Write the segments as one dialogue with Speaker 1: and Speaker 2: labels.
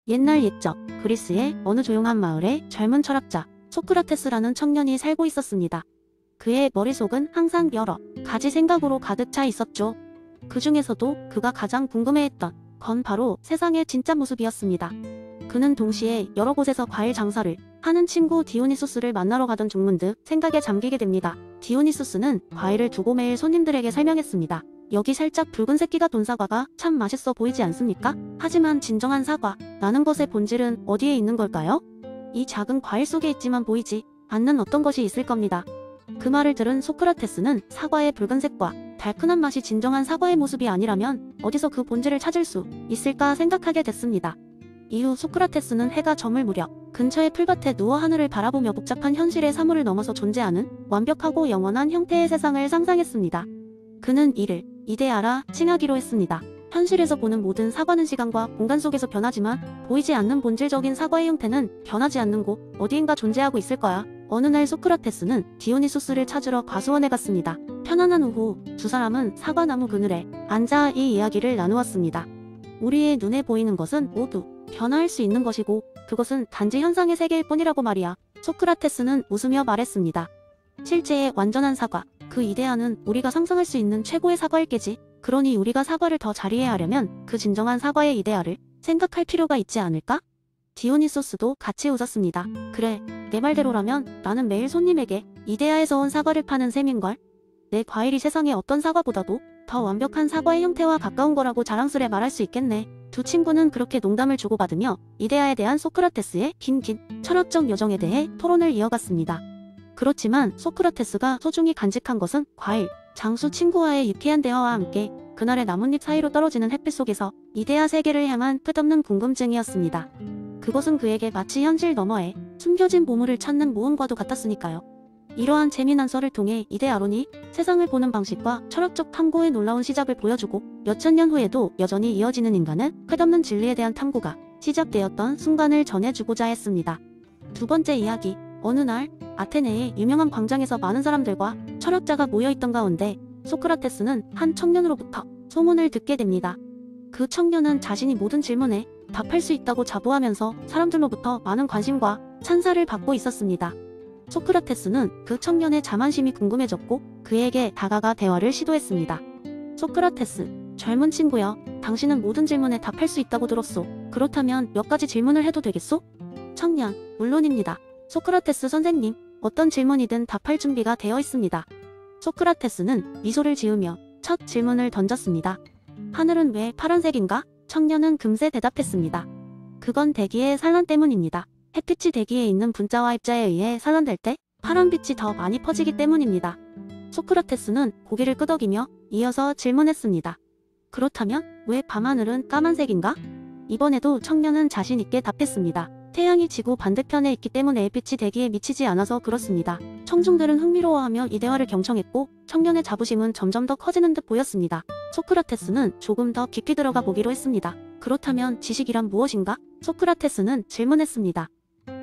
Speaker 1: 옛날 옛적 그리스의 어느 조용한 마을에 젊은 철학자 소크라테스라는 청년이 살고 있었습니다. 그의 머릿속은 항상 여러 가지 생각으로 가득 차 있었죠. 그 중에서도 그가 가장 궁금해했던 건 바로 세상의 진짜 모습이었습니다. 그는 동시에 여러 곳에서 과일 장사를 하는 친구 디오니소스를 만나러 가던 중 문득 생각에 잠기게 됩니다. 디오니소스는 과일을 두고 매일 손님들에게 설명했습니다. 여기 살짝 붉은색 끼가 돈 사과가 참 맛있어 보이지 않습니까? 하지만 진정한 사과라는 것의 본질은 어디에 있는 걸까요? 이 작은 과일 속에 있지만 보이지 않는 어떤 것이 있을 겁니다. 그 말을 들은 소크라테스는 사과의 붉은색과 달큰한 맛이 진정한 사과의 모습이 아니라면 어디서 그 본질을 찾을 수 있을까 생각하게 됐습니다. 이후 소크라테스는 해가 저물 무렵 근처의 풀밭에 누워 하늘을 바라보며 복잡한 현실의 사물을 넘어서 존재하는 완벽하고 영원한 형태의 세상을 상상했습니다. 그는 이를 이데아라 칭하기로 했습니다. 현실에서 보는 모든 사과는 시간과 공간 속에서 변하지만 보이지 않는 본질적인 사과의 형태는 변하지 않는 곳 어디인가 존재하고 있을 거야. 어느 날 소크라테스는 디오니소스를 찾으러 과수원에 갔습니다. 편안한 오후 두 사람은 사과나무 그늘에 앉아 이 이야기를 나누었습니다. 우리의 눈에 보이는 것은 모두 변화할 수 있는 것이고 그것은 단지 현상의 세계일 뿐이라고 말이야. 소크라테스는 웃으며 말했습니다. 실제의 완전한 사과, 그 이데아는 우리가 상상할 수 있는 최고의 사과일 게지. 그러니 우리가 사과를 더 잘 이해하려면 그 진정한 사과의 이데아를 생각할 필요가 있지 않을까? 디오니소스도 같이 웃었습니다. 그래, 내 말대로라면 나는 매일 손님에게 이데아에서 온 사과를 파는 셈인걸? 내 과일이 세상의 어떤 사과보다도 더 완벽한 사과의 형태와 가까운 거라고 자랑스레 말할 수 있겠네. 두 친구는 그렇게 농담을 주고받으며 이데아에 대한 소크라테스의 긴 철학적 여정에 대해 토론을 이어갔습니다. 그렇지만 소크라테스가 소중히 간직한 것은 과일, 장수 친구와의 유쾌한 대화와 함께 그날의 나뭇잎 사이로 떨어지는 햇빛 속에서 이데아 세계를 향한 끝없는 궁금증이었습니다. 그것은 그에게 마치 현실 너머에 숨겨진 보물을 찾는 모험과도 같았으니까요. 이러한 재미난 썰을 통해 이데아론이 세상을 보는 방식과 철학적 탐구의 놀라운 시작을 보여주고 몇천 년 후에도 여전히 이어지는 인간의 끝없는 진리에 대한 탐구가 시작되었던 순간을 전해주고자 했습니다. 두 번째 이야기. 어느 날 아테네의 유명한 광장에서 많은 사람들과 철학자가 모여있던 가운데 소크라테스는 한 청년으로부터 소문을 듣게 됩니다. 그 청년은 자신이 모든 질문에 답할 수 있다고 자부하면서 사람들로부터 많은 관심과 찬사를 받고 있었습니다. 소크라테스는 그 청년의 자만심이 궁금해졌고 그에게 다가가 대화를 시도했습니다. 소크라테스, 젊은 친구여, 당신은 모든 질문에 답할 수 있다고 들었소. 그렇다면 몇 가지 질문을 해도 되겠소? 청년, 물론입니다. 소크라테스 선생님, 어떤 질문이든 답할 준비가 되어 있습니다. 소크라테스는 미소를 지으며 첫 질문을 던졌습니다. 하늘은 왜 파란색인가? 청년은 금세 대답했습니다. 그건 대기의 산란 때문입니다. 햇빛이 대기에 있는 분자와 입자에 의해 산란될 때 파란빛이 더 많이 퍼지기 때문입니다. 소크라테스는 고개를 끄덕이며 이어서 질문했습니다. 그렇다면 왜 밤하늘은 까만색인가? 이번에도 청년은 자신 있게 답했습니다. 태양이 지구 반대편에 있기 때문에 빛이 대기에 미치지 않아서 그렇습니다. 청중들은 흥미로워하며 이 대화를 경청했고 청년의 자부심은 점점 더 커지는 듯 보였습니다. 소크라테스는 조금 더 깊이 들어가 보기로 했습니다. 그렇다면 지식이란 무엇인가? 소크라테스는 질문했습니다.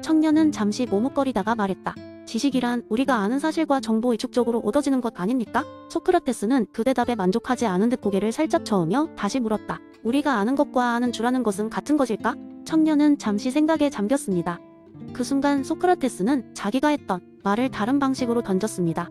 Speaker 1: 청년은 잠시 머뭇거리다가 말했다. 지식이란 우리가 아는 사실과 정보 의축적으로 얻어지는 것 아닙니까? 소크라테스는 그 대답에 만족하지 않은 듯 고개를 살짝 저으며 다시 물었다. 우리가 아는 것과 아는 줄 아는 것은 같은 것일까? 청년은 잠시 생각에 잠겼습니다. 그 순간 소크라테스는 자기가 했던 말을 다른 방식으로 던졌습니다.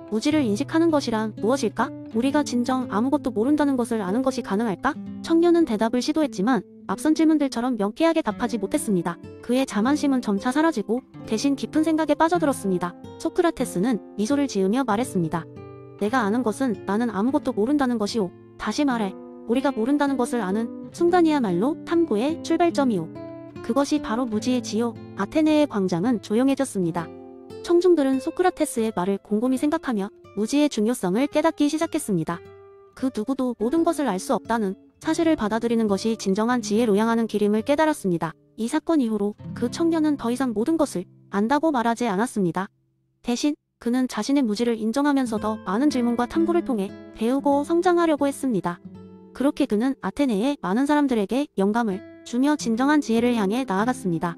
Speaker 1: 무지를 인식하는 것이란 무엇일까? 우리가 진정 아무것도 모른다는 것을 아는 것이 가능할까? 청년은 대답을 시도했지만 앞선 질문들처럼 명쾌하게 답하지 못했습니다. 그의 자만심은 점차 사라지고 대신 깊은 생각에 빠져들었습니다. 소크라테스는 미소를 지으며 말했습니다. 내가 아는 것은 나는 아무것도 모른다는 것이오. 다시 말해, 우리가 모른다는 것을 아는 순간이야말로 탐구의 출발점이오. 그것이 바로 무지의 지요. 아테네의 광장은 조용해졌습니다. 청중들은 소크라테스의 말을 곰곰이 생각하며 무지의 중요성을 깨닫기 시작했습니다. 그 누구도 모든 것을 알 수 없다는 사실을 받아들이는 것이 진정한 지혜로 향하는 길임을 깨달았습니다. 이 사건 이후로 그 청년은 더 이상 모든 것을 안다고 말하지 않았습니다. 대신 그는 자신의 무지를 인정하면서 더 많은 질문과 탐구를 통해 배우고 성장하려고 했습니다. 그렇게 그는 아테네의 많은 사람들에게 영감을 주며 진정한 지혜를 향해 나아갔습니다.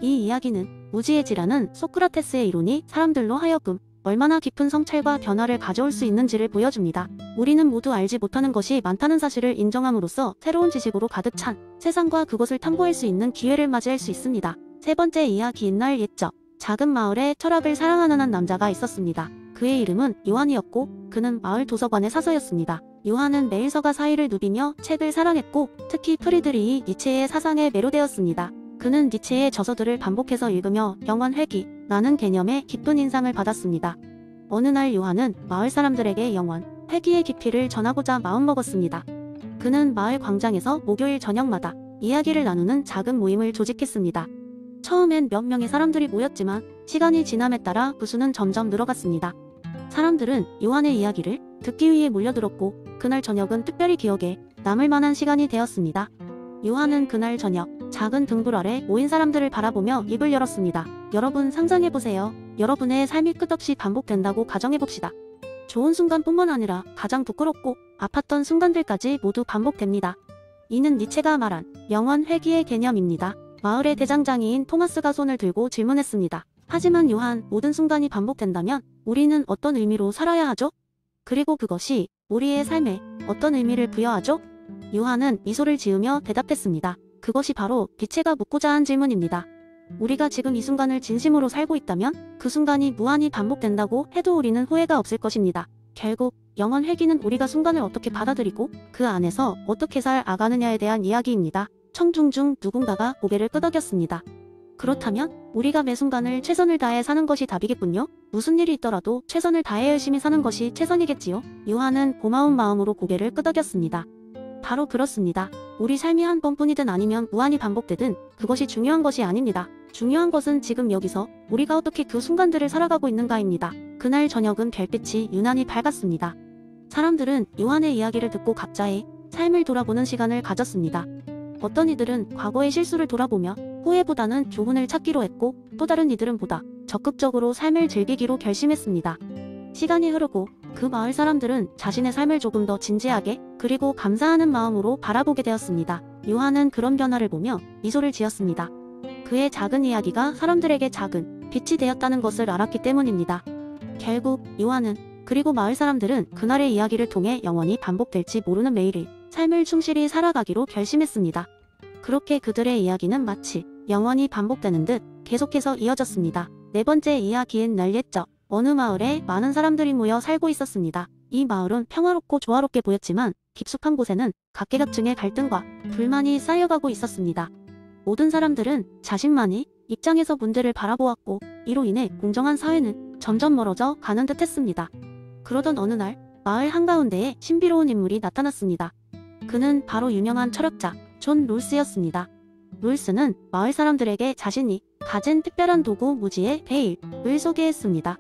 Speaker 1: 이 이야기는 무지의 지라는 소크라테스의 이론이 사람들로 하여금 얼마나 깊은 성찰과 변화를 가져올 수 있는지를 보여줍니다. 우리는 모두 알지 못하는 것이 많다는 사실을 인정함으로써 새로운 지식으로 가득 찬 세상과 그것을 탐구할 수 있는 기회를 맞이할 수 있습니다. 세 번째 이야기. 옛날 옛적 작은 마을에 철학을 사랑하는 한 남자가 있었습니다. 그의 이름은 요한이었고 그는 마을 도서관의 사서였습니다. 요한은 매일 서가 사이를 누비며 책을 사랑했고 특히 프리드리히 니체의 사상에 매료되었습니다. 그는 니체의 저서들을 반복해서 읽으며 영원 회귀라는 개념에 깊은 인상을 받았습니다. 어느 날 요한은 마을 사람들에게 영원 회귀의 깊이를 전하고자 마음먹었습니다. 그는 마을 광장에서 목요일 저녁마다 이야기를 나누는 작은 모임을 조직했습니다. 처음엔 몇 명의 사람들이 모였지만 시간이 지남에 따라 그 수는 점점 늘어갔습니다. 사람들은 요한의 이야기를 듣기 위해 몰려들었고 그날 저녁은 특별히 기억에 남을 만한 시간이 되었습니다. 요한은 그날 저녁 작은 등불 아래 모인 사람들을 바라보며 입을 열었습니다. 여러분 상상해보세요. 여러분의 삶이 끝없이 반복된다고 가정해봅시다. 좋은 순간뿐만 아니라 가장 부끄럽고 아팠던 순간들까지 모두 반복됩니다. 이는 니체가 말한 영원 회귀의 개념입니다. 마을의 대장장이인 토마스가 손을 들고 질문했습니다. 하지만 요한, 모든 순간이 반복된다면 우리는 어떤 의미로 살아야 하죠? 그리고 그것이 우리의 삶에 어떤 의미를 부여하죠? 요한은 미소를 지으며 대답했습니다. 그것이 바로 니체가 묻고자 한 질문입니다. 우리가 지금 이 순간을 진심으로 살고 있다면 그 순간이 무한히 반복된다고 해도 우리는 후회가 없을 것입니다. 결국 영원 회귀는 우리가 순간을 어떻게 받아들이고 그 안에서 어떻게 살아가느냐에 대한 이야기입니다. 청중 중 누군가가 고개를 끄덕였습니다. 그렇다면 우리가 매 순간을 최선을 다해 사는 것이 답이겠군요. 무슨 일이 있더라도 최선을 다해 열심히 사는 것이 최선이겠지요. 요한은 고마운 마음으로 고개를 끄덕였습니다. 바로 그렇습니다. 우리 삶이 한 번뿐이든 아니면 무한히 반복되든 그것이 중요한 것이 아닙니다. 중요한 것은 지금 여기서 우리가 어떻게 그 순간들을 살아가고 있는가입니다. 그날 저녁은 별빛이 유난히 밝았습니다. 사람들은 요한의 이야기를 듣고 각자의 삶을 돌아보는 시간을 가졌습니다. 어떤 이들은 과거의 실수를 돌아보며 후회보다는 교훈을 찾기로 했고 또 다른 이들은 보다 적극적으로 삶을 즐기기로 결심했습니다. 시간이 흐르고 그 마을 사람들은 자신의 삶을 조금 더 진지하게 그리고 감사하는 마음으로 바라보게 되었습니다. 요한은 그런 변화를 보며 미소를 지었습니다. 그의 작은 이야기가 사람들에게 작은 빛이 되었다는 것을 알았기 때문입니다. 결국 요한은 그리고 마을 사람들은 그날의 이야기를 통해 영원히 반복될지 모르는 매일의 삶을 충실히 살아가기로 결심했습니다. 그렇게 그들의 이야기는 마치 영원히 반복되는 듯 계속해서 이어졌습니다. 네 번째 이야기인 날 옛적 어느 마을에 많은 사람들이 모여 살고 있었습니다. 이 마을은 평화롭고 조화롭게 보였지만 깊숙한 곳에는 각계각층의 갈등과 불만이 쌓여가고 있었습니다. 모든 사람들은 자신만의 입장에서 문제를 바라보았고 이로 인해 공정한 사회는 점점 멀어져 가는 듯 했습니다. 그러던 어느 날 마을 한가운데에 신비로운 인물이 나타났습니다. 그는 바로 유명한 철학자 존 롤스였습니다. 롤스는 마을 사람들에게 자신이 가진 특별한 도구 무지의 베일을 소개했습니다.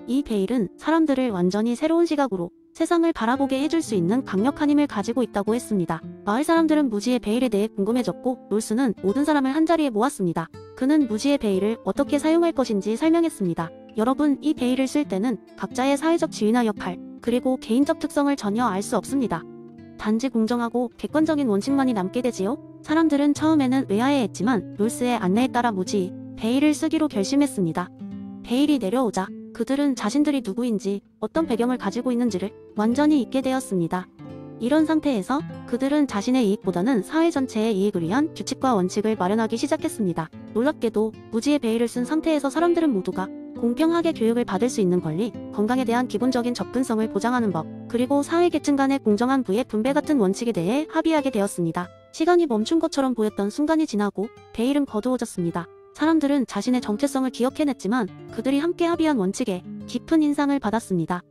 Speaker 1: 이 베일은 사람들을 완전히 새로운 시각으로 세상을 바라보게 해줄 수 있는 강력한 힘을 가지고 있다고 했습니다. 마을 사람들은 무지의 베일에 대해 궁금해졌고 롤스는 모든 사람을 한자리에 모았습니다. 그는 무지의 베일을 어떻게 사용할 것인지 설명했습니다. 여러분, 이 베일을 쓸 때는 각자의 사회적 지위나 역할 그리고 개인적 특성을 전혀 알 수 없습니다. 단지 공정하고 객관적인 원칙만이 남게 되지요. 사람들은 처음에는 의아해했지만 롤스의 안내에 따라 무지 베일을 쓰기로 결심했습니다. 베일이 내려오자 그들은 자신들이 누구인지 어떤 배경을 가지고 있는지를 완전히 잊게 되었습니다. 이런 상태에서 그들은 자신의 이익보다는 사회 전체의 이익을 위한 규칙과 원칙을 마련하기 시작했습니다. 놀랍게도 무지의 베일을 쓴 상태에서 사람들은 모두가 공평하게 교육을 받을 수 있는 권리, 건강에 대한 기본적인 접근성을 보장하는 법, 그리고 사회계층 간의 공정한 부의 분배 같은 원칙에 대해 합의하게 되었습니다. 시간이 멈춘 것처럼 보였던 순간이 지나고 베일은 거두어졌습니다. 사람들은 자신의 정체성을 기억해냈지만 그들이 함께 합의한 원칙에 깊은 인상을 받았습니다.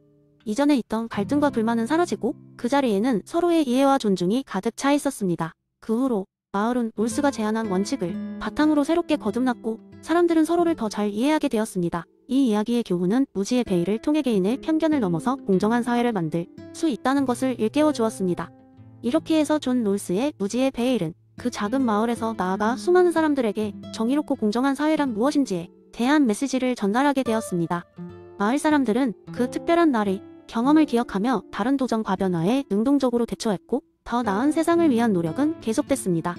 Speaker 1: 이전에 있던 갈등과 불만은 사라지고 그 자리에는 서로의 이해와 존중이 가득 차 있었습니다. 그 후로 마을은 롤스가 제안한 원칙을 바탕으로 새롭게 거듭났고 사람들은 서로를 더 잘 이해하게 되었습니다. 이 이야기의 교훈은 무지의 베일을 통해 개인의 편견을 넘어서 공정한 사회를 만들 수 있다는 것을 일깨워 주었습니다. 이렇게 해서 존 롤스의 무지의 베일은 그 작은 마을에서 나아가 수많은 사람들에게 정의롭고 공정한 사회란 무엇인지에 대한 메시지를 전달하게 되었습니다. 마을 사람들은 그 특별한 날의 경험을 기억하며 다른 도전과 변화에 능동적으로 대처했고 더 나은 세상을 위한 노력은 계속됐습니다.